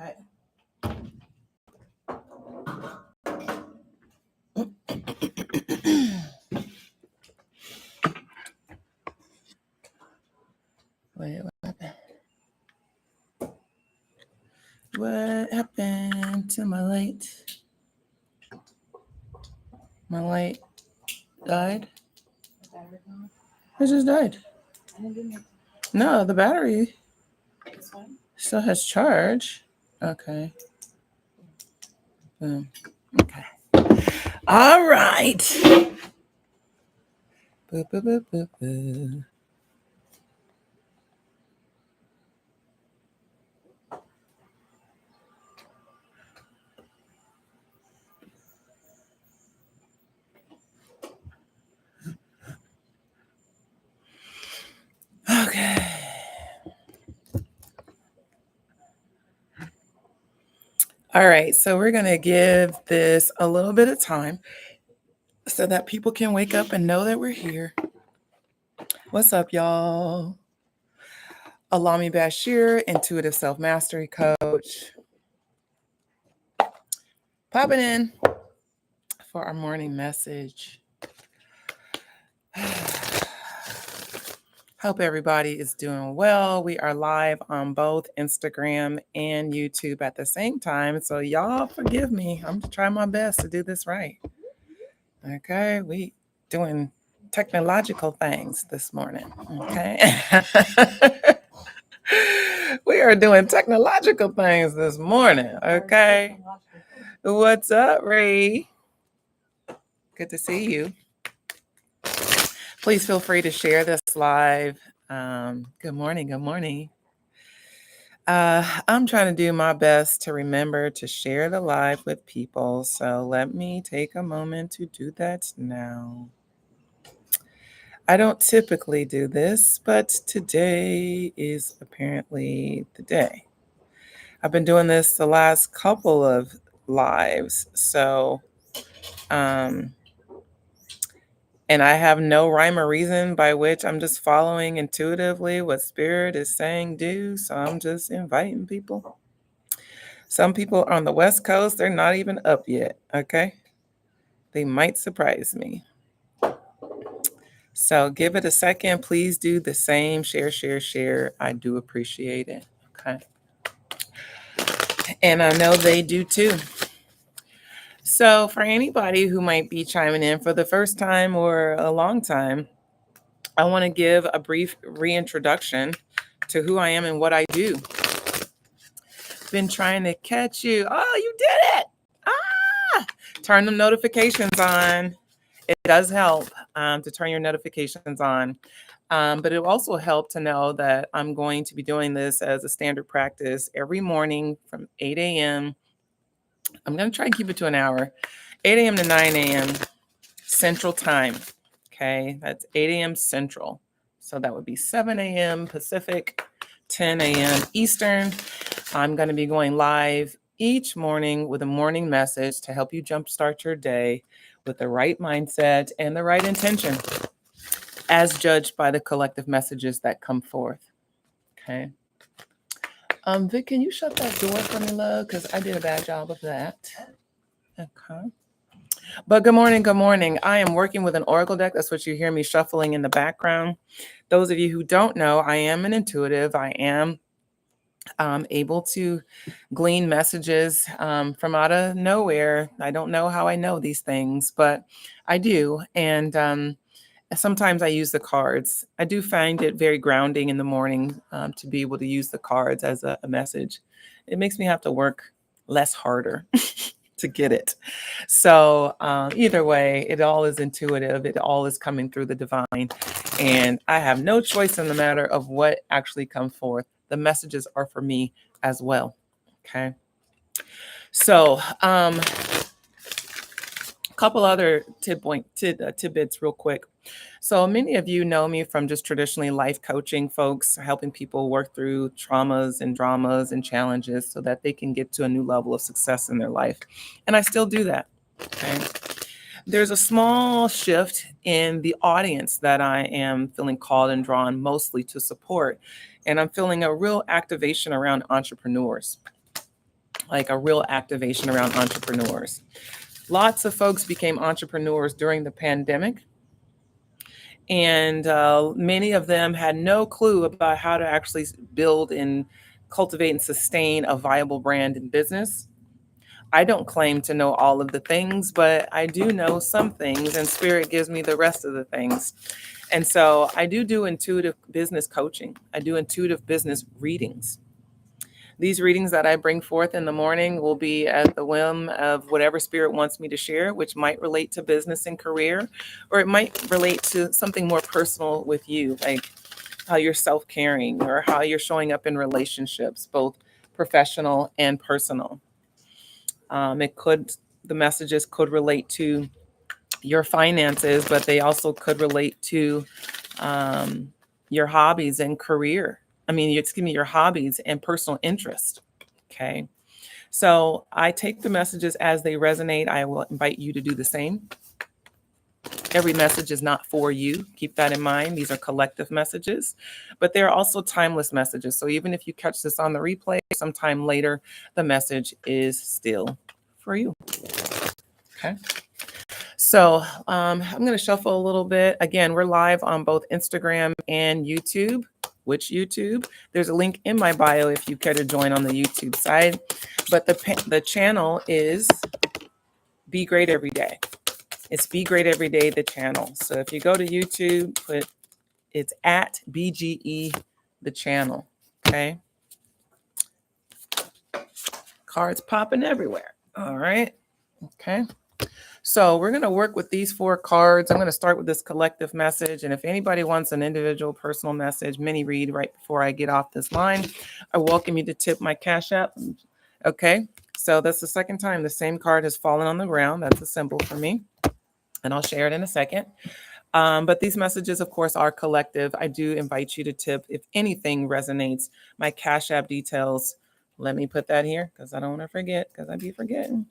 Okay. Wait, what happened? What happened to my light? My light died? It just died. No, the battery still has charge. Okay. Boom. Okay. All right. Boo, boo, boo, boo, boo. Okay. All right. So we're going to give this a little bit of time so that people can wake up and know that we're here. What's up, y'all? Allahmibasheer, intuitive self-mastery coach. Popping in for our morning message. Hope everybody is doing well. We are live on both Instagram and YouTube at the same time. So y'all forgive me. I'm trying my best to do this right. Okay, we doing technological things this morning. Okay. We are doing technological things this morning. Okay. What's up, Ray? Good to see you. Please feel free to share this live. Good morning. Good morning. I'm trying to do my best to remember to share the live with people. So let me take a moment to do that now. I don't typically do this, but today is apparently the day. I've been doing this the last couple of lives. So, and I have no rhyme or reason by which I'm just following intuitively what Spirit is saying do. So I'm just inviting people. Some people on the West Coast, they're not even up yet. Okay. They might surprise me. So give it a second. Please do the same. Share, share, share. I do appreciate it. Okay. And I know they do too. So for anybody who might be chiming in for the first time or a long time, I want to give a brief reintroduction to who I am and what I do. Been trying to catch you. Oh, you did it. Turn the notifications on. It does help to turn your notifications on. But it will also help to know that I'm going to be doing this as a standard practice every morning from 8 a.m. I'm going to try and keep it to an hour, 8 a.m. to 9 a.m. Central Time. Okay, that's 8 a.m. Central. So that would be 7 a.m. Pacific, 10 a.m. Eastern. I'm going to be going live each morning with a morning message to help you jumpstart your day with the right mindset and the right intention, as judged by the collective messages that come forth. Okay. Vic, can you shut that door for me, love? Because I did a bad job of that. Okay. But good morning. Good morning. I am working with an oracle deck. That's what you hear me shuffling in the background. Those of you who don't know, I am an intuitive. I am able to glean messages from out of nowhere. I don't know how I know these things, but I do. And sometimes I use the cards. I do find it very grounding in the morning to be able to use the cards as a message. It makes me have to work less harder to get it. So either way, it all is intuitive. It all is coming through the divine. And I have no choice in the matter of what actually comes forth. The messages are for me as well. Okay. So a couple other tidbits real quick. So many of you know me from just traditionally life coaching folks, helping people work through traumas and dramas and challenges so that they can get to a new level of success in their life. And I still do that. Okay. There's a small shift in the audience that I am feeling called and drawn mostly to support. And I'm feeling a real activation around entrepreneurs. like a real activation around entrepreneurs. Lots of folks became entrepreneurs during the pandemic, and many of them had no clue about how to actually build and cultivate and sustain a viable brand and business. I don't claim to know all of the things, but I do know some things, and Spirit gives me the rest of the things. And so I do intuitive business coaching. I do intuitive business readings. These readings that I bring forth in the morning will be at the whim of whatever Spirit wants me to share, which might relate to business and career, or it might relate to something more personal with you, like how you're self caring or how you're showing up in relationships, both professional and personal. It could, the messages could relate to your finances, but they also could relate to um, your hobbies and career. I mean, excuse me, your hobbies and personal interest. Okay. So I take the messages as they resonate. I will invite you to do the same. Every message is not for you. Keep that in mind. These are collective messages, but they're also timeless messages. So even if you catch this on the replay sometime later, the message is still for you. Okay. So I'm going to shuffle a little bit. Again, we're live on both Instagram and YouTube. Which YouTube? There's a link in my bio if you care to join on the YouTube side. But the channel is Be Great Every Day. It's Be Great Every Day, the channel. So if you go to YouTube, it's at BGE, the channel. Okay. Cards popping everywhere. All right. Okay. So we're going to work with these 4 cards. I'm going to start with this collective message. And if anybody wants an individual personal message, mini read right before I get off this line, I welcome you to tip my Cash App. Okay. So that's the second time the same card has fallen on the ground. That's a symbol for me. And I'll share it in a second. But these messages, of course, are collective. I do invite you to tip if anything resonates. My Cash App details. Let me put that here because I don't want to forget, because I'd be forgetting.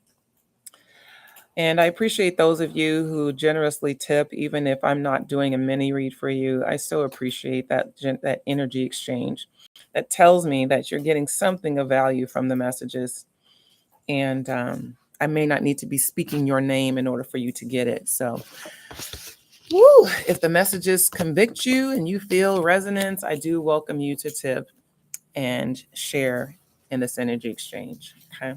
And I appreciate those of you who generously tip, even if I'm not doing a mini read for you. I so appreciate that energy exchange. That tells me that you're getting something of value from the messages. And I may not need to be speaking your name in order for you to get it. So, if the messages convict you and you feel resonance, I do welcome you to tip and share in this energy exchange. Okay.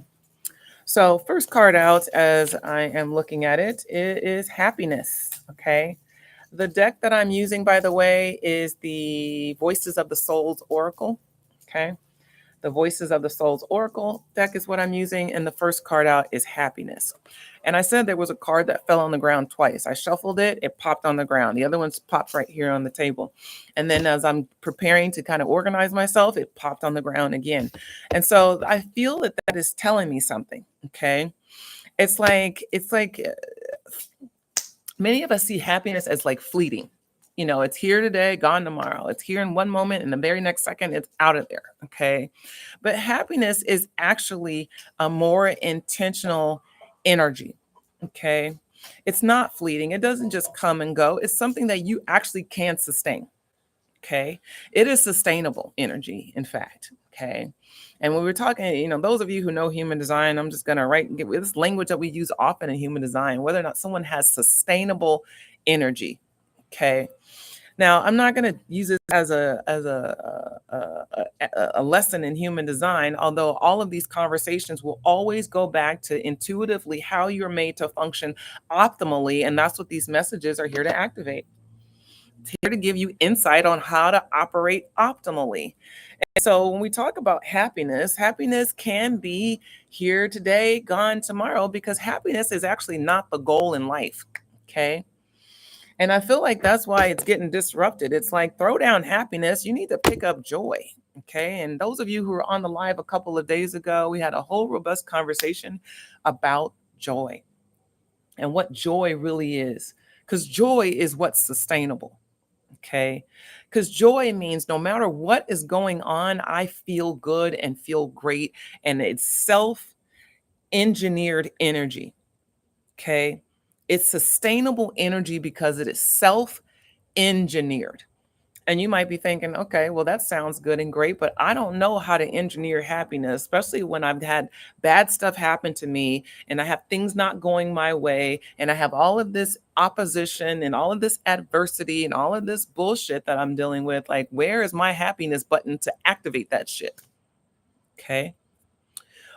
So first card out as I am looking at it is happiness. Okay. The deck that I'm using, by the way, is the Voices of the Soul's Oracle. Okay. The Voices of the Soul's Oracle deck is what I'm using. And the first card out is happiness. And I said there was a card that fell on the ground twice. I shuffled it, it popped on the ground. The other one's popped right here on the table. And then as I'm preparing to kind of organize myself, it popped on the ground again. And so I feel that that is telling me something. Okay. It's like many of us see happiness as like fleeting. You know, it's here today, gone tomorrow. It's here in one moment, and the very next second, it's out of there. Okay. But happiness is actually a more intentional energy. Okay. It's not fleeting. It doesn't just come and go. It's something that you actually can sustain. Okay. It is sustainable energy, in fact. Okay. And when we're talking, you know, those of you who know human design, I'm just going to write this language that we use often in human design, whether or not someone has sustainable energy. Okay. Now, I'm not going to use it as a lesson in human design, although all of these conversations will always go back to intuitively how you're made to function optimally. And that's what these messages are here to activate. It's here to give you insight on how to operate optimally. And so when we talk about happiness, happiness can be here today, gone tomorrow, because happiness is actually not the goal in life. Okay. And I feel like that's why it's getting disrupted. It's like throw down happiness. You need to pick up joy. Okay. And those of you who were on the live a couple of days ago, we had a whole robust conversation about joy and what joy really is. Because joy is what's sustainable. Okay. Because joy means no matter what is going on, I feel good and feel great. And it's self engineered energy. Okay. It's sustainable energy because it is self engineered. And you might be thinking, okay, well, that sounds good and great, but I don't know how to engineer happiness, especially when I've had bad stuff happen to me and I have things not going my way and I have all of this opposition and all of this adversity and all of this bullshit that I'm dealing with. Like, where is my happiness button to activate that shit? Okay.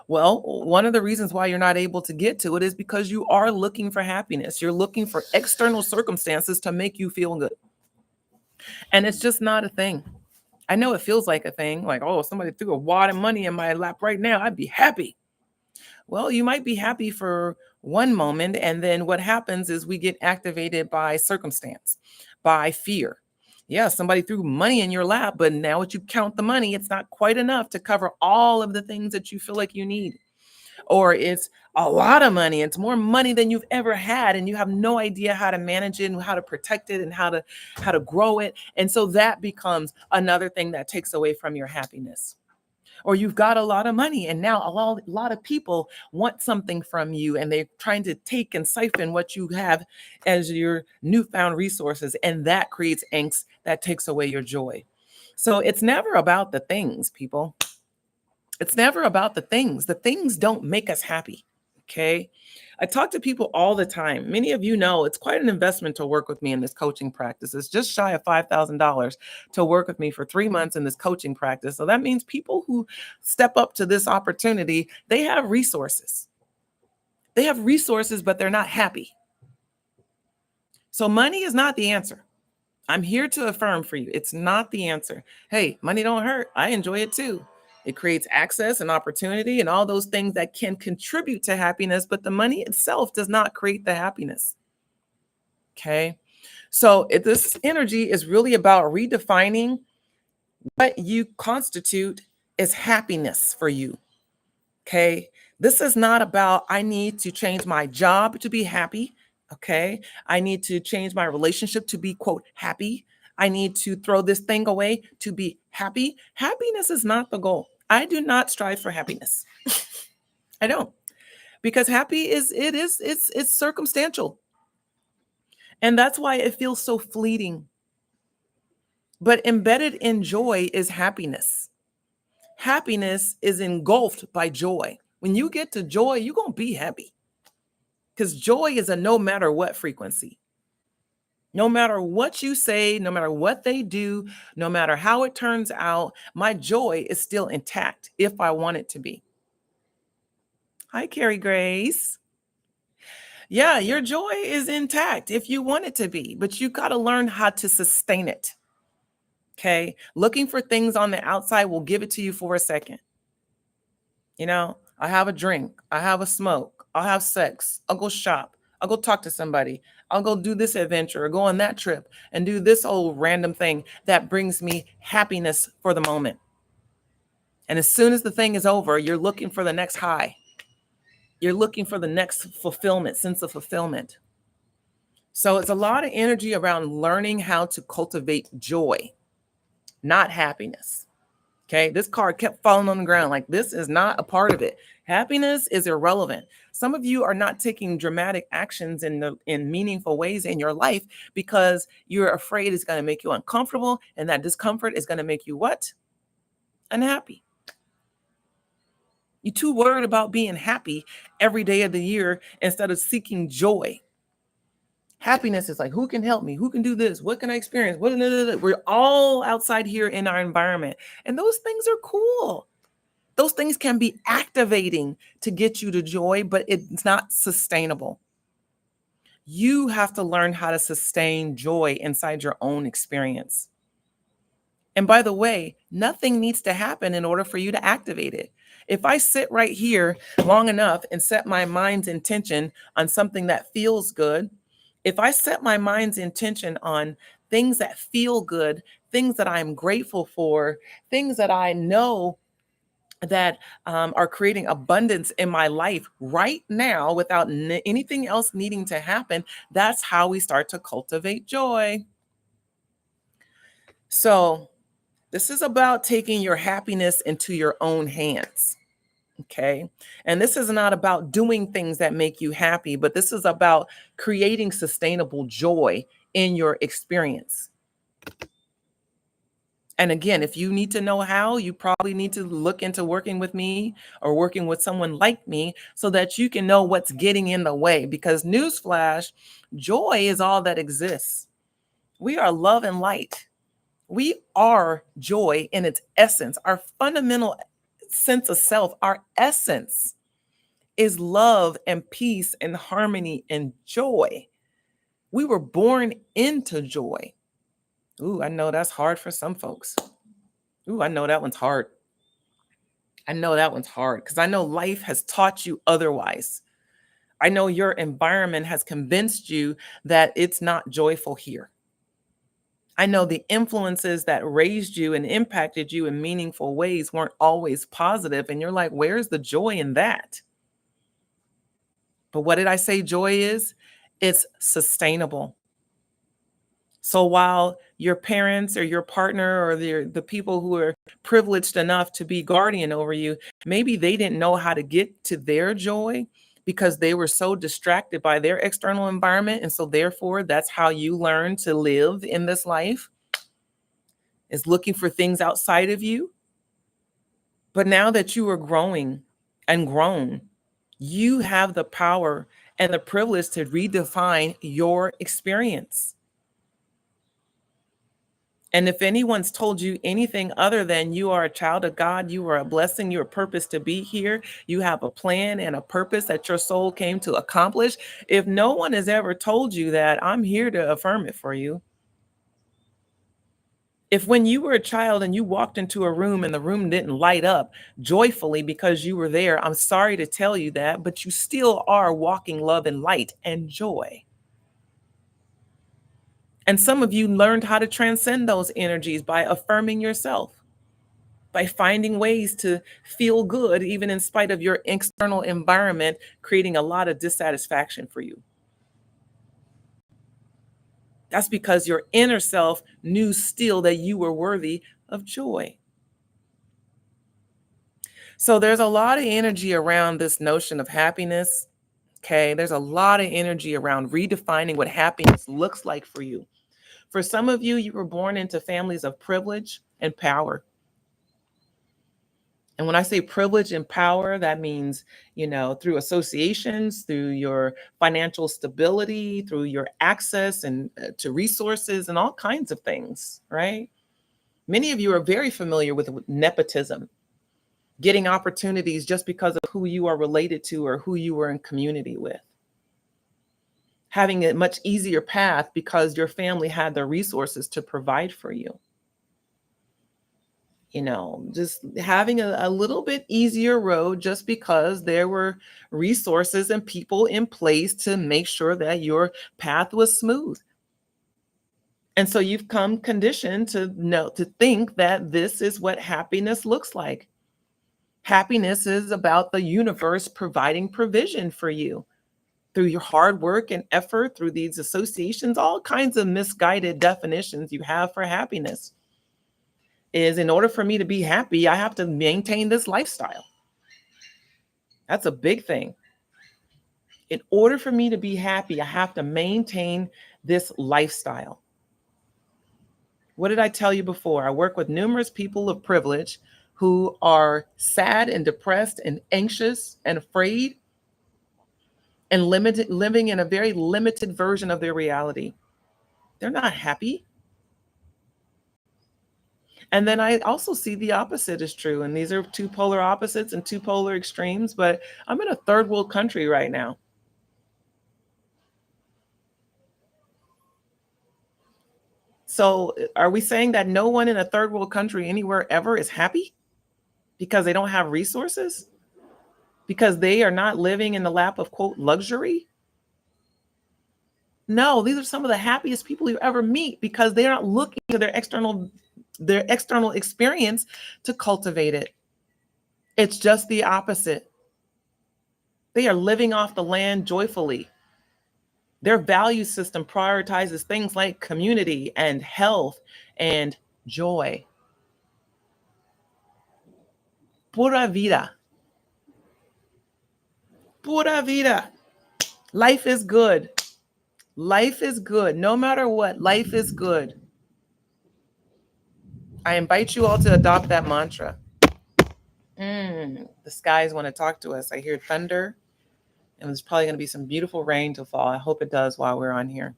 Well, one of the reasons why you're not able to get to it is because you are looking for happiness. You're looking for external circumstances to make you feel good. And it's just not a thing. I know it feels like a thing, like, oh, if somebody threw a wad of money in my lap right now, I'd be happy. Well, you might be happy for one moment, and then what happens is we get activated by circumstance, by fear. Yeah, somebody threw money in your lap, but now that you count the money, it's not quite enough to cover all of the things that you feel like you need. Or it's a lot of money. It's more money than you've ever had, and you have no idea how to manage it and how to protect it and how to grow it. And so that becomes another thing that takes away from your happiness. Or you've got a lot of money, and now a lot of people want something from you, and they're trying to take and siphon what you have as your newfound resources, and that creates angst that takes away your joy. So it's never about the things, people. It's never about the things. The things don't make us happy. Okay. I talk to people all the time. Many of you know it's quite an investment to work with me in this coaching practice. It's just shy of $5,000 to work with me for 3 months in this coaching practice. So that means people who step up to this opportunity, they have resources. They have resources, but they're not happy. So money is not the answer. I'm here to affirm for you. It's not the answer. Hey, money don't hurt. I enjoy it too. It creates access and opportunity and all those things that can contribute to happiness, but the money itself does not create the happiness. Okay. So this energy is really about redefining what you constitute as happiness for you. Okay. This is not about, I need to change my job to be happy. Okay. I need to change my relationship to be, quote, happy. I need to throw this thing away to be happy. Happiness is not the goal. I do not strive for happiness. I don't, because happy it's circumstantial. And that's why it feels so fleeting. But embedded in joy is happiness. Happiness is engulfed by joy. When you get to joy, you're going to be happy. Because joy is a no matter what frequency. No matter what you say, no matter what they do, no matter how it turns out, my joy is still intact if I want it to be. Hi, Carrie Grace. Yeah, your joy is intact if you want it to be, but you got to learn how to sustain it. Okay. Looking for things on the outside will give it to you for a second. I have a drink, I have a smoke, I'll have sex, I'll go shop, I'll go talk to somebody, I'll go do this adventure or go on that trip and do this old random thing that brings me happiness for the moment. And as soon as the thing is over, you're looking for the next high. You're looking for the next fulfillment, sense of fulfillment. So it's a lot of energy around learning how to cultivate joy, not happiness. Okay, this card kept falling on the ground. Like, this is not a part of it. Happiness is irrelevant. Some of you are not taking dramatic actions in meaningful ways in your life because you're afraid it's going to make you uncomfortable, and that discomfort is going to make you what? Unhappy. You're too worried about being happy every day of the year instead of seeking joy. Happiness is like, who can help me? Who can do this? What can I experience? We're all outside here in our environment. And those things are cool. Those things can be activating to get you to joy, but it's not sustainable. You have to learn how to sustain joy inside your own experience. And by the way, nothing needs to happen in order for you to activate it. If I sit right here long enough and set my mind's intention on something that feels good, if I set my mind's intention on things that feel good, things that I'm grateful for, things that I know that are creating abundance in my life right now without anything else needing to happen, that's how we start to cultivate joy. So, this is about taking your happiness into your own hands. Okay. And this is not about doing things that make you happy, but this is about creating sustainable joy in your experience. And again, if you need to know how, you probably need to look into working with me or working with someone like me so that you can know what's getting in the way. Because, newsflash, joy is all that exists. We are love and light. We are joy in its essence. Our fundamental sense of self, our essence is love and peace and harmony and joy. We were born into joy. Ooh, I know that's hard for some folks. Ooh, I know that one's hard. I know that one's hard because I know life has taught you otherwise. I know your environment has convinced you that it's not joyful here. I know the influences that raised you and impacted you in meaningful ways weren't always positive, and you're like, where's the joy in that? But what did I say joy is? It's sustainable. So while your parents or your partner or the people who are privileged enough to be guardian over you, maybe they didn't know how to get to their joy because they were so distracted by their external environment. And so therefore, that's how you learn to live in this life, is looking for things outside of you. But now that you are growing and grown, you have the power and the privilege to redefine your experience. And if anyone's told you anything other than you are a child of God, you are a blessing, you're a purpose to be here, you have a plan and a purpose that your soul came to accomplish. If no one has ever told you that, I'm here to affirm it for you. If when you were a child and you walked into a room and the room didn't light up joyfully because you were there, I'm sorry to tell you that, but you still are walking love and light and joy. And some of you learned how to transcend those energies by affirming yourself, by finding ways to feel good, even in spite of your external environment creating a lot of dissatisfaction for you. That's because your inner self knew still that you were worthy of joy. So there's a lot of energy around this notion of happiness. Okay. There's a lot of energy around redefining what happiness looks like for you. For some of you, you were born into families of privilege and power. And when I say privilege and power, that means, through associations, through your financial stability, through your access and to resources and all kinds of things, right? Many of you are very familiar with nepotism, getting opportunities just because of who you are related to or who you are in community with. Having a much easier path because your family had the resources to provide for you. Just having a little bit easier road just because there were resources and people in place to make sure that your path was smooth. And so you've come conditioned to think that this is what happiness looks like. Happiness is about the universe providing provision for you through your hard work and effort, through these associations, all kinds of misguided definitions you have for happiness. Is in order for me to be happy, I have to maintain this lifestyle. That's a big thing. In order for me to be happy, I have to maintain this lifestyle. What did I tell you before? I work with numerous people of privilege who are sad and depressed and anxious and afraid and limited, living in a very limited version of their reality. They're not happy. And then I also see the opposite is true. And these are two polar opposites and two polar extremes, but I'm in a third world country right now. So are we saying that no one in a third world country anywhere ever is happy because they don't have resources? Because they are not living in the lap of quote luxury? No, these are some of the happiest people you ever meet because they're not looking to their external experience to cultivate it. It's just the opposite. They are living off the land joyfully. Their value system prioritizes things like community and health and joy. Pura vida. Pura vida. Life is good. Life is good. No matter what, life is good. I invite you all to adopt that mantra. The skies want to talk to us. I hear thunder, and there's probably going to be some beautiful rain to fall. I hope it does while we're on here.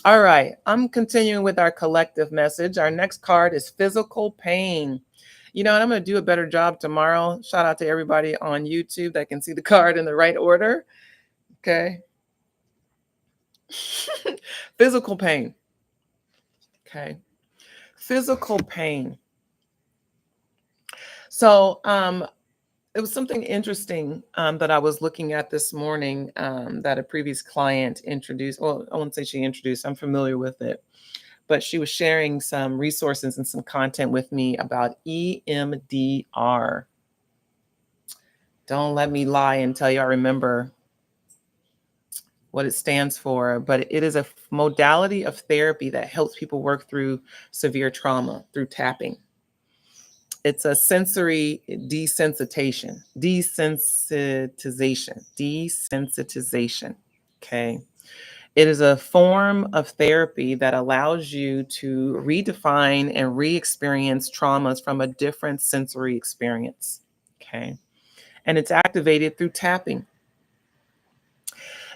All right, I'm continuing with our collective message. Our next card is physical pain. You know, and I'm going to do a better job tomorrow. Shout out to everybody on YouTube that can see the card in the right order. Okay. Physical pain. Okay. Physical pain. So, it was something interesting that I was looking at this morning that a previous client introduced. Well, I won't say she introduced, I'm familiar with it, but she was sharing some resources and some content with me about EMDR. Don't let me lie and tell you I remember what it stands for, but it is a modality of therapy that helps people work through severe trauma through tapping. It's a sensory desensitization. Okay. It is a form of therapy that allows you to redefine and re-experience traumas from a different sensory experience. Okay. And it's activated through tapping.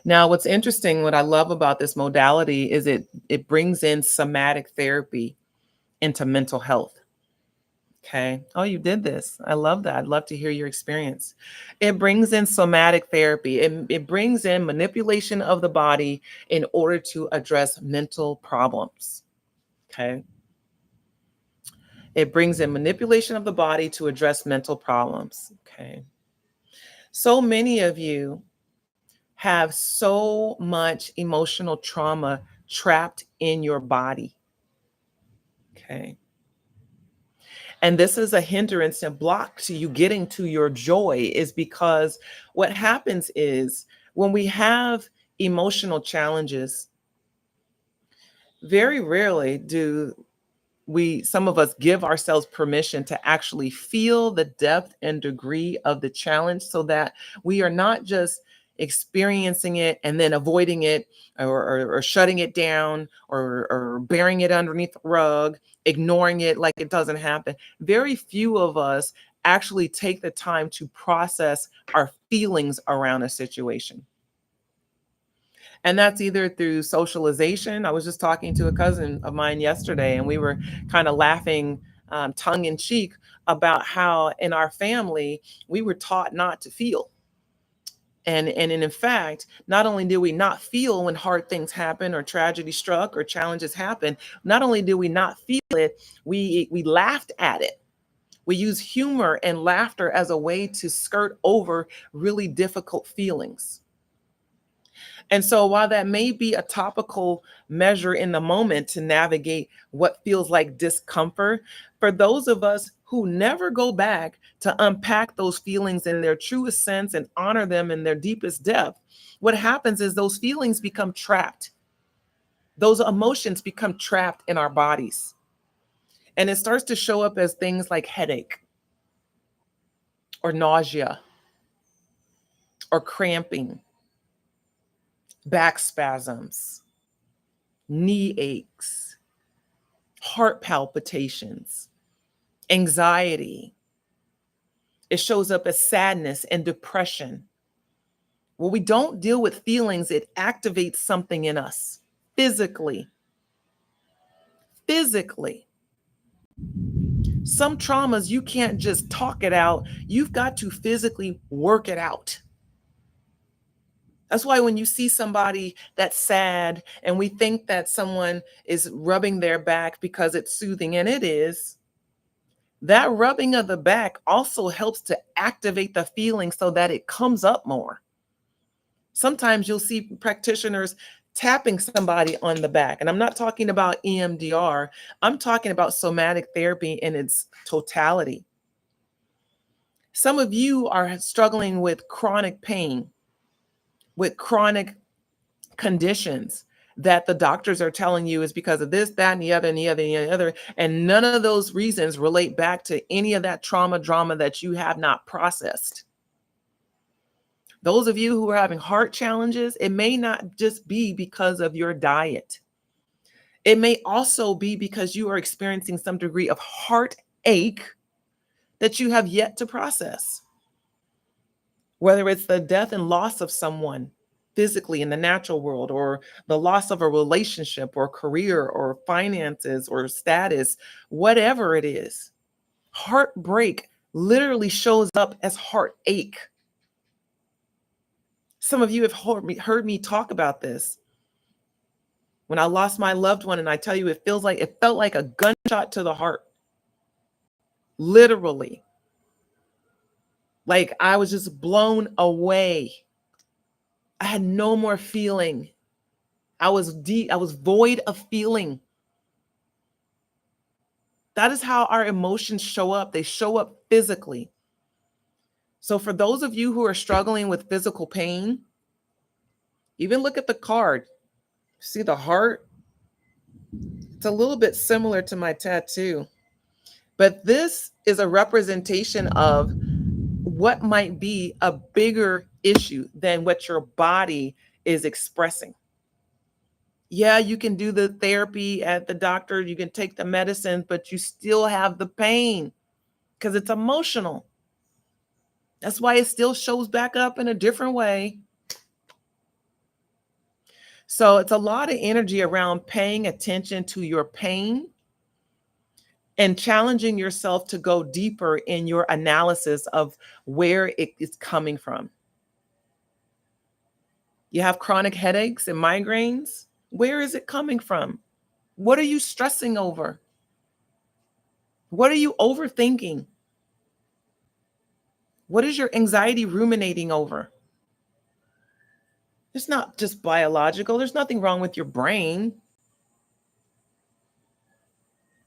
Now, what's interesting, what I love about this modality is it brings in somatic therapy into mental health. Okay. Oh, you did this. I love that. I'd love to hear your experience. It brings in somatic therapy. It brings in manipulation of the body in order to address mental problems. Okay. It brings in manipulation of the body to address mental problems. Okay. So many of you have so much emotional trauma trapped in your body. Okay. And this is a hindrance and block to you getting to your joy, is because what happens is when we have emotional challenges, very rarely do some of us give ourselves permission to actually feel the depth and degree of the challenge, so that we are not just experiencing it and then avoiding it, or shutting it down, or burying it underneath the rug, ignoring it like it doesn't happen. Very few of us actually take the time to process our feelings around a situation. And that's either through socialization. I was just talking to a cousin of mine yesterday, and we were kind of laughing tongue in cheek about how in our family we were taught not to feel. And in fact, not only do we not feel when hard things happen or tragedy struck or challenges happen, not only do we not feel it, we laughed at it. We use humor and laughter as a way to skirt over really difficult feelings. And so, while that may be a topical measure in the moment to navigate what feels like discomfort, for those of us who never go back to unpack those feelings in their truest sense and honor them in their deepest depth, what happens is those feelings become trapped. Those emotions become trapped in our bodies. And it starts to show up as things like headache, or nausea, or cramping, back spasms, knee aches, heart palpitations, anxiety. It shows up as sadness and depression. When we don't deal with feelings, it activates something in us physically. Physically. Some traumas, you can't just talk it out, you've got to physically work it out. That's why when you see somebody that's sad and we think that someone is rubbing their back because it's soothing, and it is, that rubbing of the back also helps to activate the feeling so that it comes up more. Sometimes you'll see practitioners tapping somebody on the back. And I'm not talking about EMDR, I'm talking about somatic therapy in its totality. Some of you are struggling with chronic pain, with chronic conditions that the doctors are telling you is because of this, that, and the other, and the other, and the other. And none of those reasons relate back to any of that drama that you have not processed. Those of you who are having heart challenges, it may not just be because of your diet. It may also be because you are experiencing some degree of heartache that you have yet to process, whether it's the death and loss of someone physically in the natural world, or the loss of a relationship or career or finances or status, whatever it is. Heartbreak literally shows up as heartache. Some of you have heard me talk about this. When I lost my loved one, and I tell you, it felt like a gunshot to the heart. Literally. Like I was just blown away. I had no more feeling. I was void of feeling. That is how our emotions show up. They show up physically. So for those of you who are struggling with physical pain, even look at the card. See the heart? It's a little bit similar to my tattoo. But this is a representation of what might be a bigger issue than what your body is expressing. Yeah, you can do the therapy at the doctor, you can take the medicine, but you still have the pain because it's emotional. That's why it still shows back up in a different way. So it's a lot of energy around paying attention to your pain and challenging yourself to go deeper in your analysis of where it is coming from. You have chronic headaches and migraines. Where is it coming from? What are you stressing over? What are you overthinking? What is your anxiety ruminating over? It's not just biological. There's nothing wrong with your brain.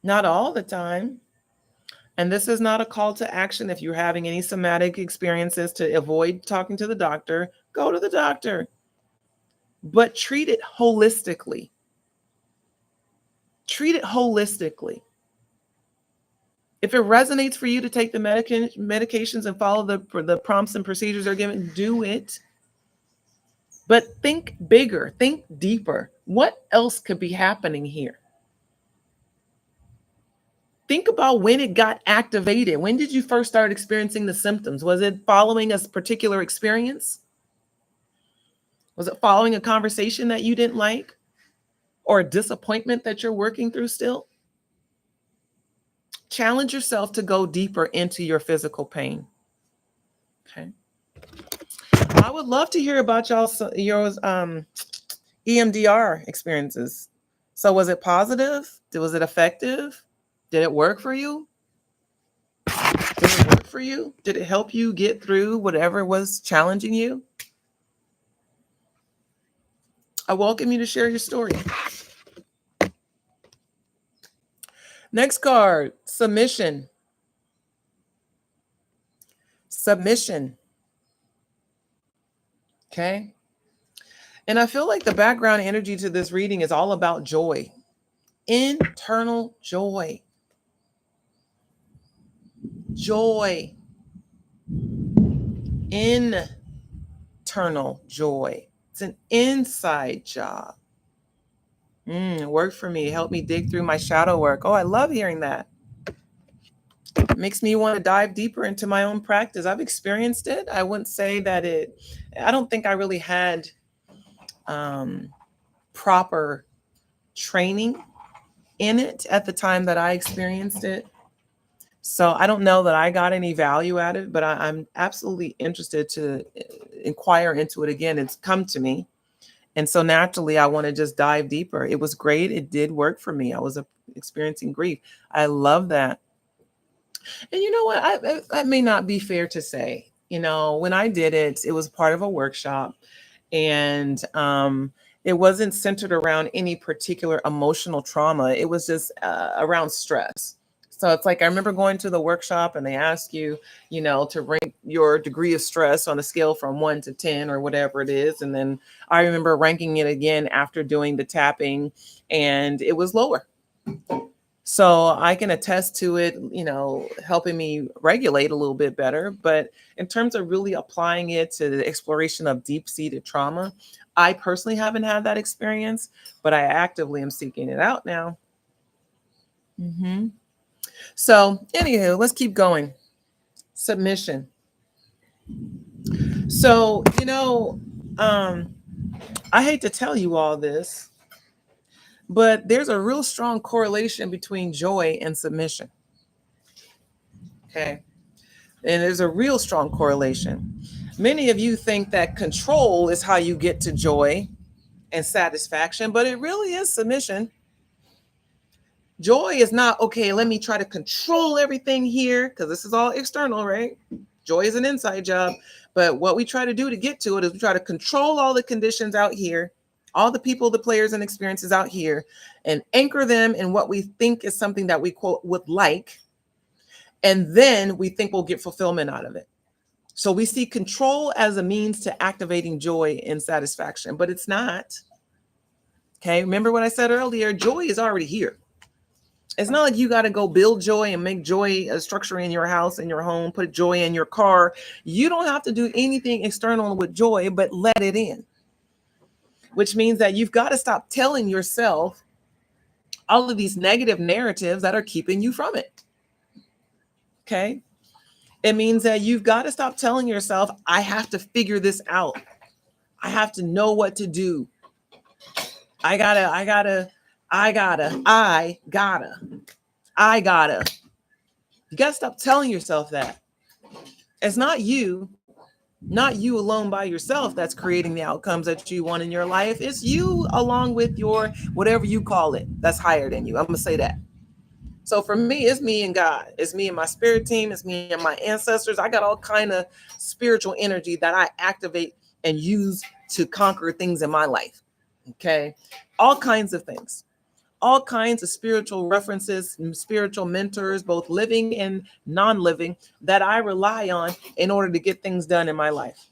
Not all the time. And this is not a call to action. If you're having any somatic experiences to avoid talking to the doctor, go to the doctor. But treat it holistically. Treat it holistically. If it resonates for you to take the medications and follow the prompts and procedures they're given, do it. But think bigger, think deeper. What else could be happening here? Think about when it got activated. When did you first start experiencing the symptoms? Was it following a particular experience? Was it following a conversation that you didn't like? Or a disappointment that you're working through still? Challenge yourself to go deeper into your physical pain. Okay. I would love to hear about your EMDR experiences. So was it positive? Was it effective? Did it work for you? Did it work for you? Did it help you get through whatever was challenging you? I welcome you to share your story. Next card, submission. Submission. Okay. And I feel like the background energy to this reading is all about joy, internal joy. Joy. Internal joy. It's an inside job. It worked for me. It helped me dig through my shadow work. Oh, I love hearing that. It makes me want to dive deeper into my own practice. I've experienced it. I wouldn't say that I don't think I really had proper training in it at the time that I experienced it. So I don't know that I got any value at it, but I'm absolutely interested to inquire into it again. It's come to me. And so naturally, I want to just dive deeper. It was great. It did work for me. I was experiencing grief. I love that. And you know what? That may not be fair to say. You know, when I did it, it was part of a workshop. And it wasn't centered around any particular emotional trauma. It was just around stress. So it's like I remember going to the workshop and they ask you, you know, to rank your degree of stress on a scale from 1 to 10 or whatever it is. And then I remember ranking it again after doing the tapping, and it was lower. So I can attest to it, helping me regulate a little bit better. But in terms of really applying it to the exploration of deep seated trauma, I personally haven't had that experience, but I actively am seeking it out now. hmm So, anywho, let's keep going. Submission. So, um, I hate to tell you all this, but there's a real strong correlation between joy and submission. Okay. And there's a real strong correlation. Many of you think that control is how you get to joy and satisfaction, but it really is submission. Joy is not, okay, let me try to control everything here, because this is all external, right? Joy is an inside job. But what we try to do to get to it is we try to control all the conditions out here, all the people, the players, and experiences out here, and anchor them in what we think is something that we, quote, would like. And then we think we'll get fulfillment out of it. So we see control as a means to activating joy and satisfaction, but it's not. Okay, remember what I said earlier? Joy is already here. It's not like you got to go build joy and make joy a structure in your house, in your home, put joy in your car. You don't have to do anything external with joy, but let it in. Which means that you've got to stop telling yourself all of these negative narratives that are keeping you from it. Okay. It means that you've got to stop telling yourself, I have to figure this out. I have to know what to do. I gotta. You gotta stop telling yourself that. It's not you alone by yourself that's creating the outcomes that you want in your life. It's you along with your whatever you call it that's higher than you. I'm gonna say that. So for me, it's me and God. It's me and my spirit team. It's me and my ancestors. I got all kind of spiritual energy that I activate and use to conquer things in my life. Okay. All kinds of things. All kinds of spiritual references and spiritual mentors, both living and non-living, that I rely on in order to get things done in my life.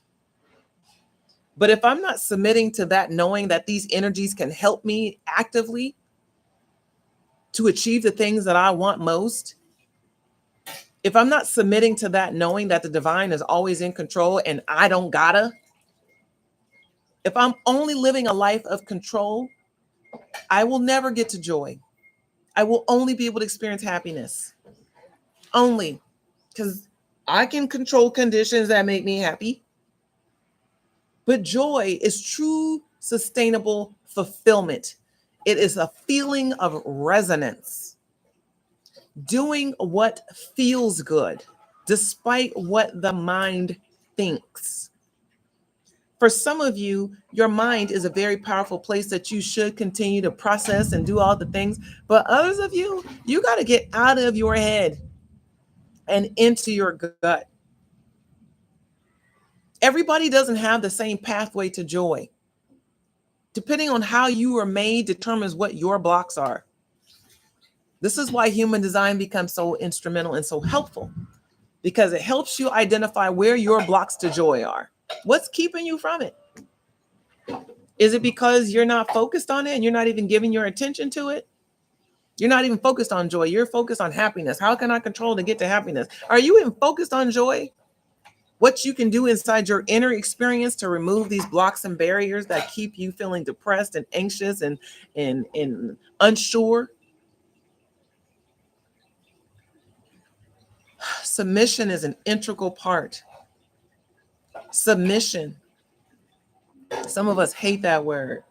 But if I'm not submitting to that, knowing that these energies can help me actively to achieve the things that I want most, if I'm not submitting to that, knowing that the divine is always in control and I don't gotta, if I'm only living a life of control, I will never get to joy. I will only be able to experience happiness. Only because I can control conditions that make me happy. But joy is true, sustainable fulfillment. It is a feeling of resonance, doing what feels good, despite what the mind thinks. For some of you, your mind is a very powerful place that you should continue to process and do all the things. But others of you, you got to get out of your head and into your gut. Everybody doesn't have the same pathway to joy. Depending on how you are made determines what your blocks are. This is why human design becomes so instrumental and so helpful, because it helps you identify where your blocks to joy are. What's keeping you from it? Is it because you're not focused on it and you're not even giving your attention to it? You're not even focused on joy. You're focused on happiness. How can I control to get to happiness? Are you even focused on joy? What you can do inside your inner experience to remove these blocks and barriers that keep you feeling depressed and anxious and unsure. Submission is an integral part. Submission. Some of us hate that word.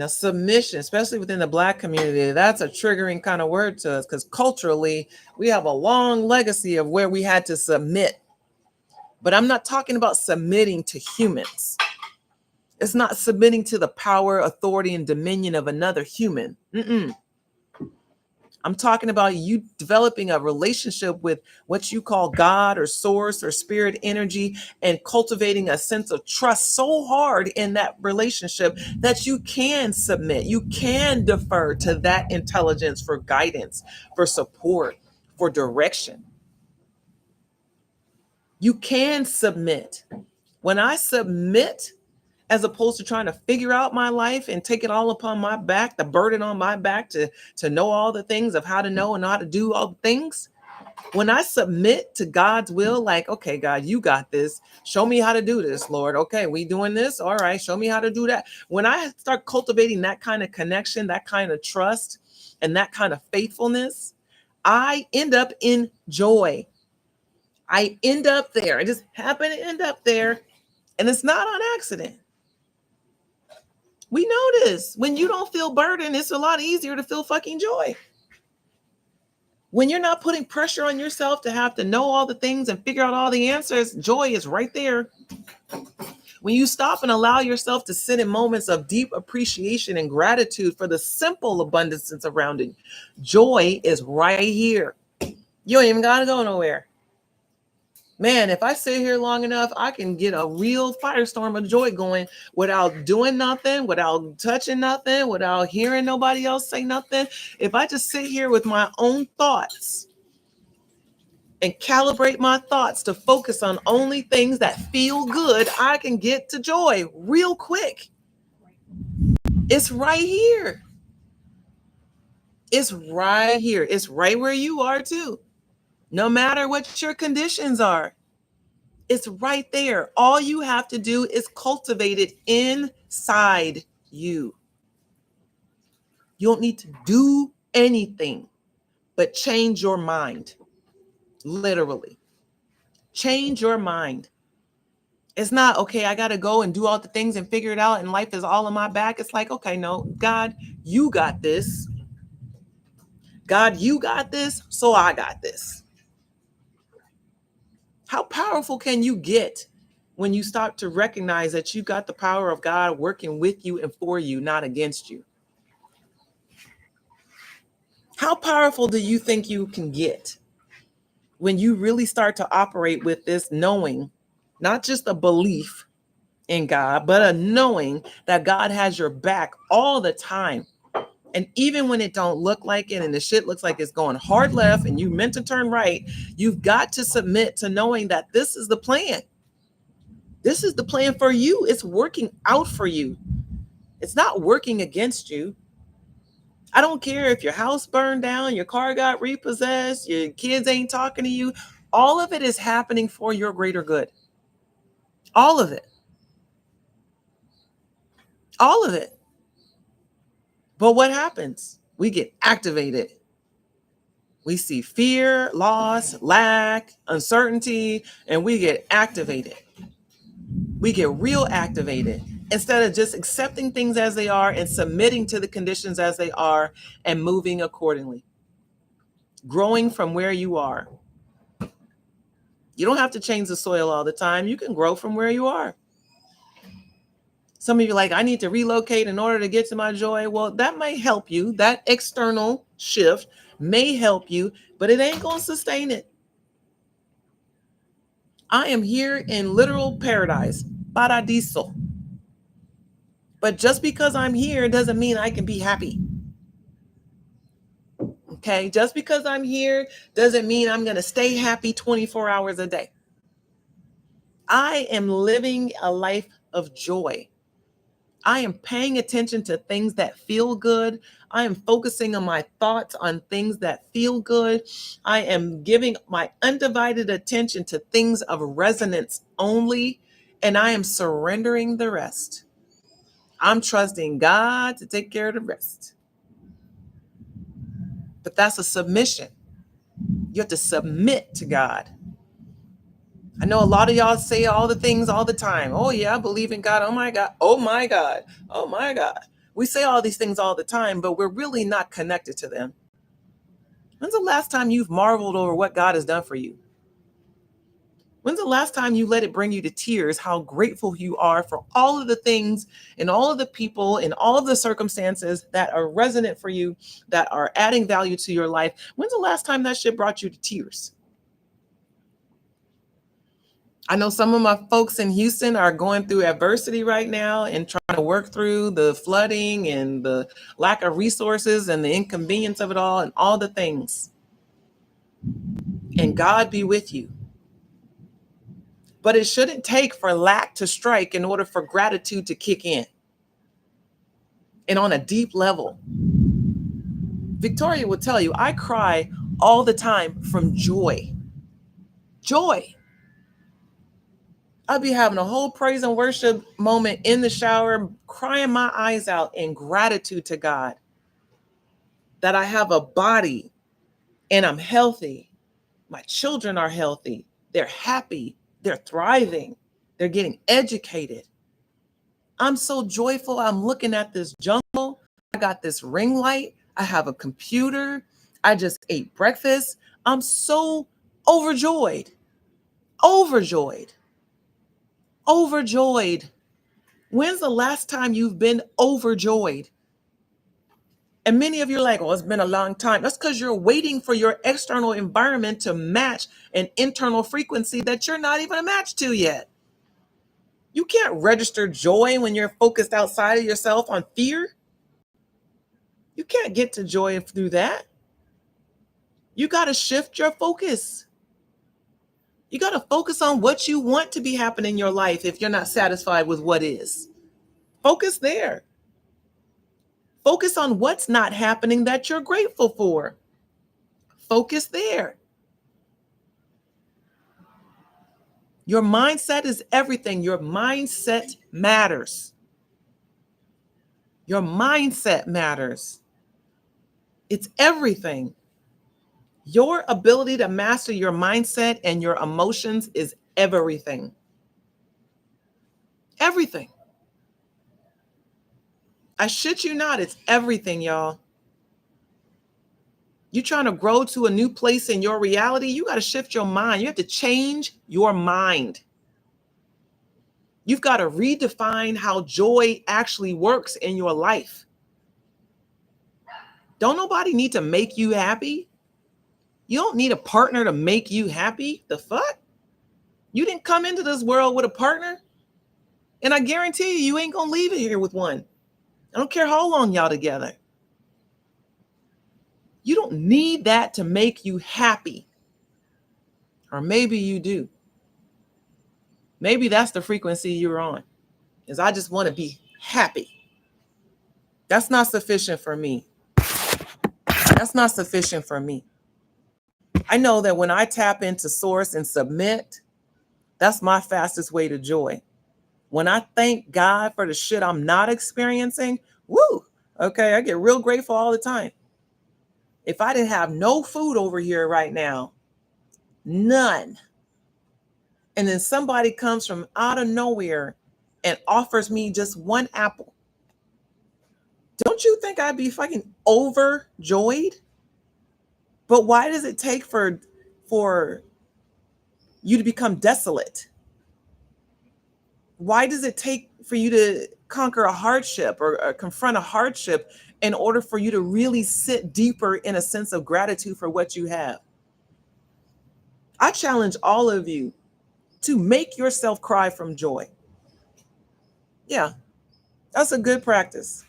Submission, especially within the Black community, that's a triggering kind of word to us because culturally, we have a long legacy of where we had to submit. But I'm not talking about submitting to humans. It's not submitting to the power, authority, and dominion of another human. I'm talking about you developing a relationship with what you call God or source or spirit energy and cultivating a sense of trust so hard in that relationship that you can submit. You can defer to that intelligence for guidance, for support, for direction. You can submit. When I submit, as opposed to trying to figure out my life and take it all upon my back, the burden on my back to know all the things of how to know and how to do all the things. When I submit to God's will, like, okay, God, you got this. Show me how to do this, Lord. Okay, we doing this. All right, show me how to do that. When I start cultivating that kind of connection, that kind of trust, and that kind of faithfulness, I end up in joy. I end up there. I just happen to end up there, and it's not on accident. We know this. When you don't feel burden, it's a lot easier to feel fucking joy. When you're not putting pressure on yourself to have to know all the things and figure out all the answers, joy is right there. When you stop and allow yourself to sit in moments of deep appreciation and gratitude for the simple abundance that's around you, joy is right here. You ain't even got to go nowhere. Man, if I sit here long enough, I can get a real firestorm of joy going without doing nothing, without touching nothing, without hearing nobody else say nothing. If I just sit here with my own thoughts and calibrate my thoughts to focus on only things that feel good, I can get to joy real quick. It's right here. It's right here. It's right where you are too. No matter what your conditions are. It's right there. All you have to do is cultivate it inside you. You don't need to do anything but change your mind. Literally. Change your mind. It's not, okay, I got to go and do all the things and figure it out and life is all on my back. It's like, okay, no, God, you got this. God, you got this, so I got this. How powerful can you get when you start to recognize that you got the power of God working with you and for you, not against you? How powerful do you think you can get when you really start to operate with this knowing, not just a belief in God, but a knowing that God has your back all the time? And even when it don't look like it and the shit looks like it's going hard left and you meant to turn right, you've got to submit to knowing that this is the plan. This is the plan for you. It's working out for you. It's not working against you. I don't care if your house burned down, your car got repossessed, your kids ain't talking to you. All of it is happening for your greater good. All of it. All of it. But what happens? We get activated. We see fear, loss, lack, uncertainty, and we get activated. We get real activated instead of just accepting things as they are and submitting to the conditions as they are and moving accordingly. Growing from where you are. You don't have to change the soil all the time. You can grow from where you are. Some of you are like, I need to relocate in order to get to my joy. Well, that may help you. That external shift may help you, but it ain't going to sustain it. I am here in literal paradise, paradiso. But just because I'm here doesn't mean I can be happy. Okay, just because I'm here doesn't mean I'm going to stay happy 24 hours a day. I am living a life of joy. I am paying attention to things that feel good. I am focusing on my thoughts on things that feel good. I am giving my undivided attention to things of resonance only, and I am surrendering the rest. I'm trusting God to take care of the rest. But that's a submission. You have to submit to God. I know a lot of y'all say all the things all the time. Oh, yeah, I believe in God. Oh, my God. Oh, my God. Oh, my God. We say all these things all the time, but we're really not connected to them. When's the last time you've marveled over what God has done for you? When's the last time you let it bring you to tears how grateful you are for all of the things and all of the people and all of the circumstances that are resonant for you, that are adding value to your life? When's the last time that shit brought you to tears? I know some of my folks in Houston are going through adversity right now and trying to work through the flooding and the lack of resources and the inconvenience of it all and all the things. And God be with you. But it shouldn't take for lack to strike in order for gratitude to kick in. And on a deep level, Victoria will tell you, I cry all the time from joy. Joy. I'll be having a whole praise and worship moment in the shower, crying my eyes out in gratitude to God that I have a body and I'm healthy. My children are healthy. They're happy. They're thriving. They're getting educated. I'm so joyful. I'm looking at this jungle. I got this ring light. I have a computer. I just ate breakfast. I'm so overjoyed. Overjoyed. Overjoyed. When's the last time you've been overjoyed? And many of you are like, oh, it's been a long time. That's because you're waiting for your external environment to match an internal frequency that you're not even a match to yet. You can't register joy when you're focused outside of yourself on fear. You can't get to joy through that. You got to shift your focus. You got to focus on what you want to be happening in your life if you're not satisfied with what is. Focus there. Focus on what's not happening that you're grateful for. Focus there. Your mindset is everything. Your mindset matters. Your mindset matters. It's everything. Your ability to master your mindset and your emotions is everything. Everything. I shit you not, it's everything, y'all. You trying to grow to a new place in your reality, you got to shift your mind. You have to change your mind. You've got to redefine how joy actually works in your life. Don't nobody need to make you happy. You don't need a partner to make you happy. The fuck? You didn't come into this world with a partner. And I guarantee you, you ain't going to leave it here with one. I don't care how long y'all together. You don't need that to make you happy. Or maybe you do. Maybe that's the frequency you're on. Is I just want to be happy. That's not sufficient for me. That's not sufficient for me. I know that when I tap into source and submit, that's my fastest way to joy. When I thank God for the shit I'm not experiencing, woo, okay, I get real grateful all the time. If I didn't have no food over here right now, none, and then somebody comes from out of nowhere and offers me just one apple, don't you think I'd be fucking overjoyed? But why does it take for you to become desolate? Why does it take for you to conquer a hardship or confront a hardship in order for you to really sit deeper in a sense of gratitude for what you have? I challenge all of you to make yourself cry from joy. Yeah, that's a good practice.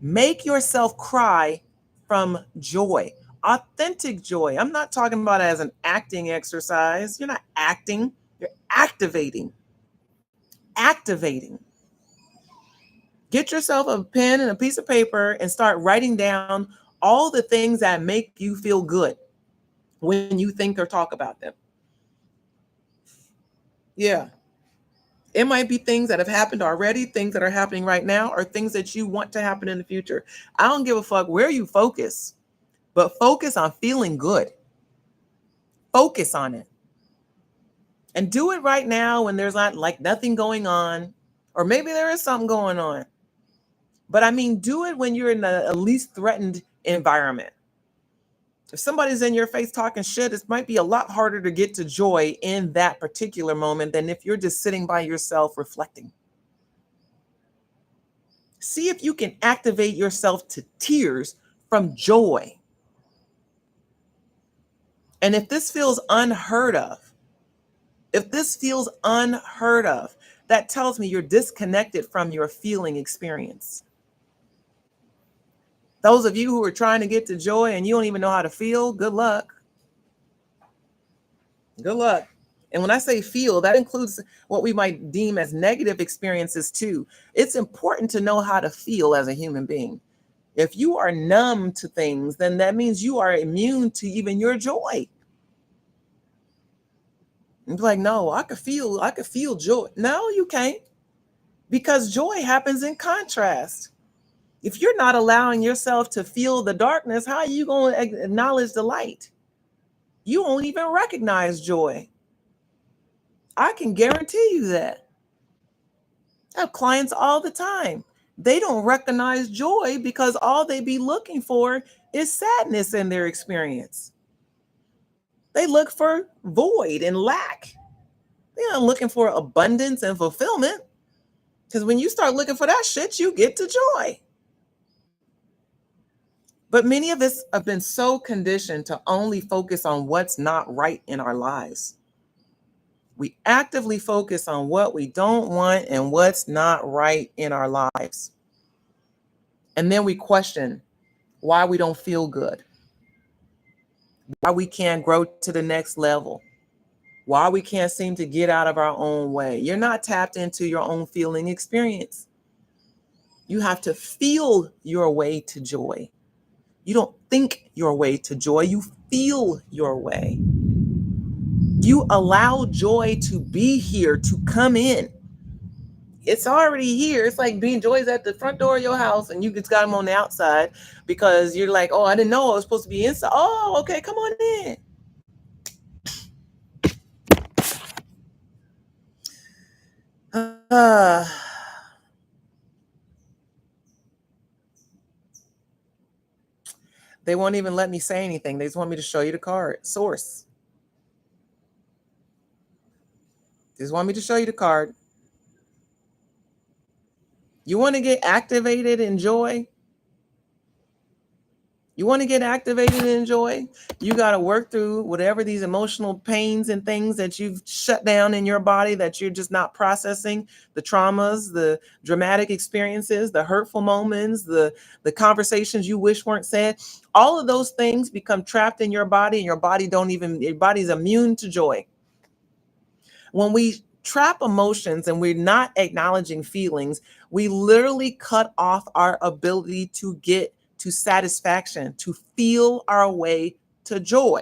Make yourself cry from joy, authentic joy. I'm not talking about it as an acting exercise. You're not acting, you're activating. Activating. Get yourself a pen and a piece of paper and start writing down all the things that make you feel good when you think or talk about them. Yeah. It might be things that have happened already, things that are happening right now, or things that you want to happen in the future. I don't give a fuck where you focus, but focus on feeling good. Focus on it. And do it right now when there's not like nothing going on, or maybe there is something going on. But I mean, do it when you're in a least threatened environment. If somebody's in your face talking shit, it might be a lot harder to get to joy in that particular moment than if you're just sitting by yourself reflecting. See if you can activate yourself to tears from joy. And if this feels unheard of, that tells me you're disconnected from your feeling experience. Those of you who are trying to get to joy and you don't even know how to feel, good luck. Good luck. And when I say feel, that includes what we might deem as negative experiences too. It's important to know how to feel as a human being. If you are numb to things, then that means you are immune to even your joy. And be like, no, I could feel joy. No, you can't, because joy happens in contrast. If you're not allowing yourself to feel the darkness, how are you going to acknowledge the light? You won't even recognize joy. I can guarantee you that. I have clients all the time. They don't recognize joy because all they be looking for is sadness in their experience. They look for void and lack. They're not looking for abundance and fulfillment. Because when you start looking for that shit, you get to joy. But many of us have been so conditioned to only focus on what's not right in our lives. We actively focus on what we don't want and what's not right in our lives. And then we question why we don't feel good, why we can't grow to the next level, why we can't seem to get out of our own way. You're not tapped into your own feeling experience. You have to feel your way to joy. You don't think your way to joy, you feel your way. You allow joy to be here, to come in. It's already here. It's like being joy's at the front door of your house and you just got them on the outside because you're like, oh, I didn't know I was supposed to be inside. Oh, okay, come on in. Uh, they won't even let me say anything. They just want me to show you the card source. They just want me to show you the card. You want to get activated in joy? You want to get activated in joy? You got to work through whatever these emotional pains and things that you've shut down in your body that you're just not processing, the traumas, the dramatic experiences, the hurtful moments, the conversations you wish weren't said. All of those things become trapped in your body and your body's immune to joy. When we trap emotions and we're not acknowledging feelings, we literally cut off our ability to get to satisfaction, to feel our way to joy.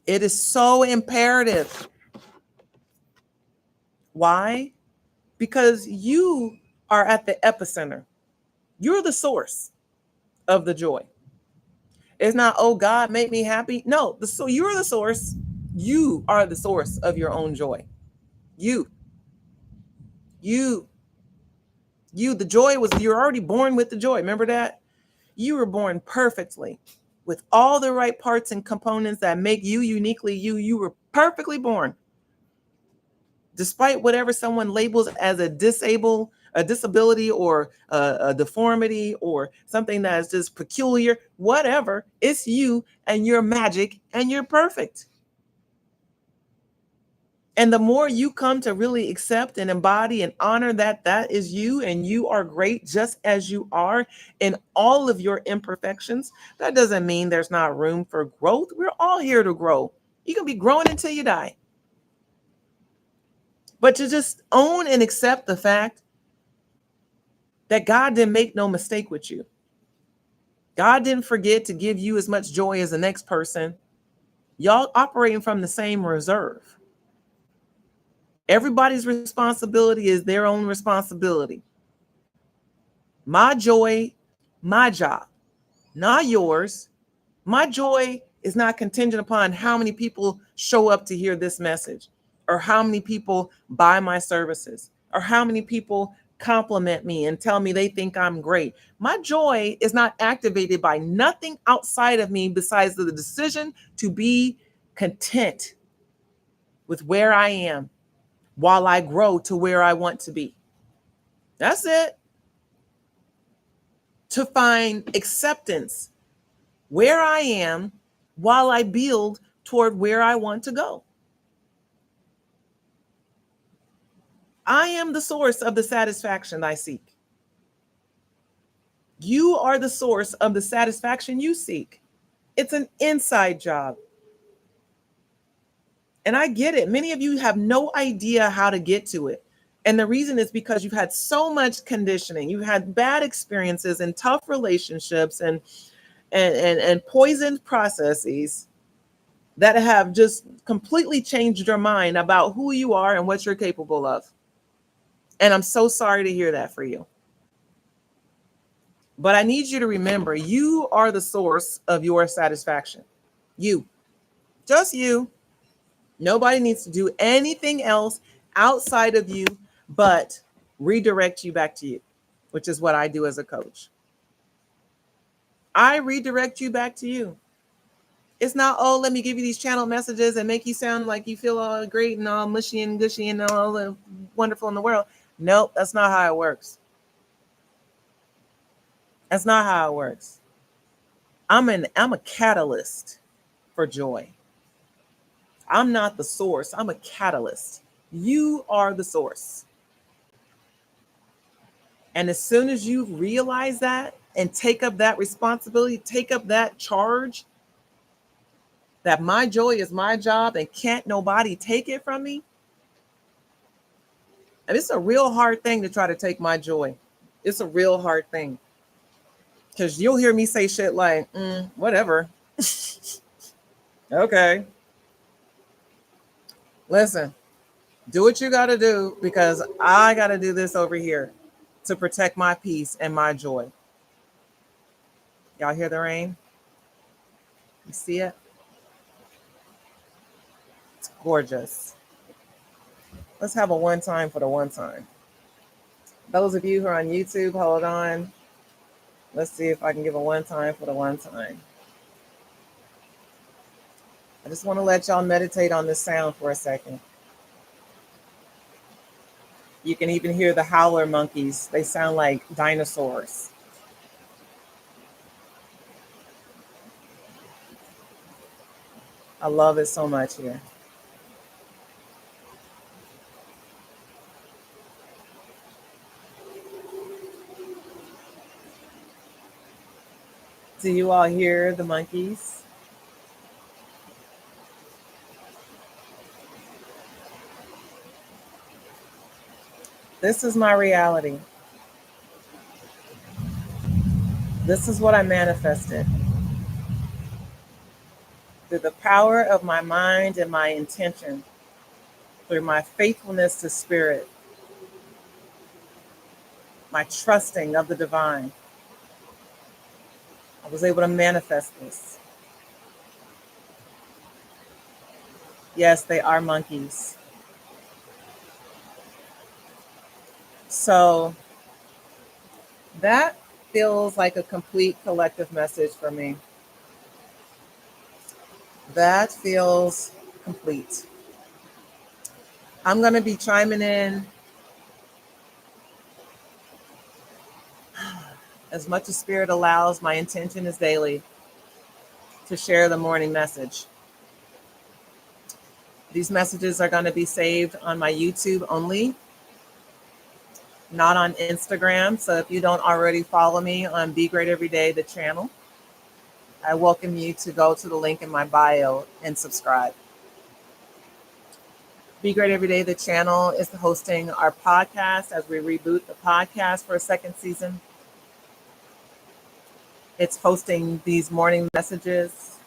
It is so imperative. Why? Because you are at the epicenter. You're the source of the joy. It's not, oh, God made me happy. No, so you're the source. You are the source of your own joy. You, you, the joy was, you're already born with the joy. Remember that? You were born perfectly with all the right parts and components that make you uniquely you. You were perfectly born. Despite whatever someone labels as a disability or a deformity or something that is just peculiar, whatever, it's you and you're magic and you're perfect. And the more you come to really accept and embody and honor that that is you and you are great just as you are in all of your imperfections, that doesn't mean there's not room for growth. We're all here to grow. You can be growing until you die. But to just own and accept the fact that God didn't make no mistake with you. God didn't forget to give you as much joy as the next person. Y'all operating from the same reserve. Everybody's responsibility is their own responsibility. My joy, my job, not yours. My joy is not contingent upon how many people show up to hear this message, or how many people buy my services, or how many people compliment me and tell me they think I'm great. My joy is not activated by nothing outside of me besides the decision to be content with where I am while I grow to where I want to be. That's it. To find acceptance where I am while I build toward where I want to go. I am the source of the satisfaction I seek. You are the source of the satisfaction you seek. It's an inside job. And I get it. Many of you have no idea how to get to it. And the reason is because you've had so much conditioning. You've had bad experiences and tough relationships and poisoned processes that have just completely changed your mind about who you are and what you're capable of. And I'm so sorry to hear that for you. But I need you to remember you are the source of your satisfaction. You, just you. Nobody needs to do anything else outside of you but redirect you back to you, which is what I do as a coach. I redirect you back to you. It's not, oh, let me give you these channel messages and make you sound like you feel all great and all mushy and gushy and all wonderful in the world. Nope, that's not how it works. That's not how it works. I'm a catalyst for joy. I'm not the source. I'm a catalyst. You are the source. And as soon as you realize that and take up that responsibility, take up that charge, that my joy is my job and can't nobody take it from me. And it's a real hard thing to try to take my joy. It's a real hard thing. Because you'll hear me say shit like, whatever. Okay. Listen, do what you got to do because I got to do this over here to protect my peace and my joy. Y'all hear the rain? You see it? It's gorgeous. Let's have a one time for the one time. Those of you who are on YouTube, hold on. Let's see if I can give a one time for the one time. I just want to let y'all meditate on this sound for a second. You can even hear the howler monkeys. They sound like dinosaurs. I love it so much here. Do you all hear the monkeys? This is my reality. This is what I manifested. Through the power of my mind and my intention, through my faithfulness to spirit, my trusting of the divine, I was able to manifest this. Yes, they are monkeys. So that feels like a complete collective message for me. That feels complete. I'm going to be chiming in as much as spirit allows. My intention is daily to share the morning message. These messages are going to be saved on my YouTube only, not on Instagram. So if you don't already follow me on Be Great Every Day, the channel, I welcome you to go to the link in my bio and subscribe. Be Great Every Day, the channel, is hosting our podcast as we reboot the podcast for a second season. It's hosting these morning messages.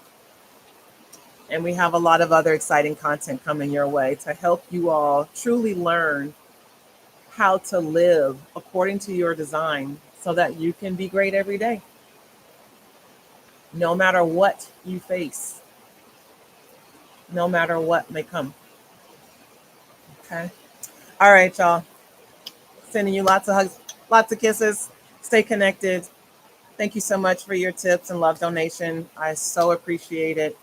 And we have a lot of other exciting content coming your way to help you all truly learn how to live according to your design so that you can be great every day, no matter what you face, no matter what may come. Okay. All right, y'all. Sending you lots of hugs, lots of kisses. Stay connected. Thank you so much for your tips and love donation. I so appreciate it.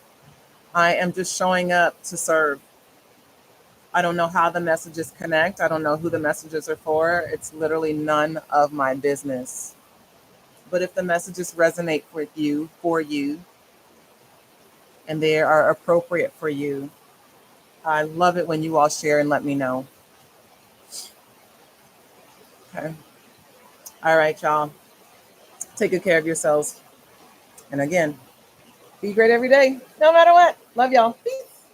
I am just showing up to serve. I don't know how the messages connect. I don't know who the messages are for. It's literally none of my business. But if the messages resonate with you, for you, and they are appropriate for you, I love it when you all share and let me know. Okay. All right, y'all. Take good care of yourselves. And again, Be great every day, no matter what. Love y'all. Peace.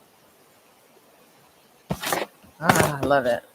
I love it.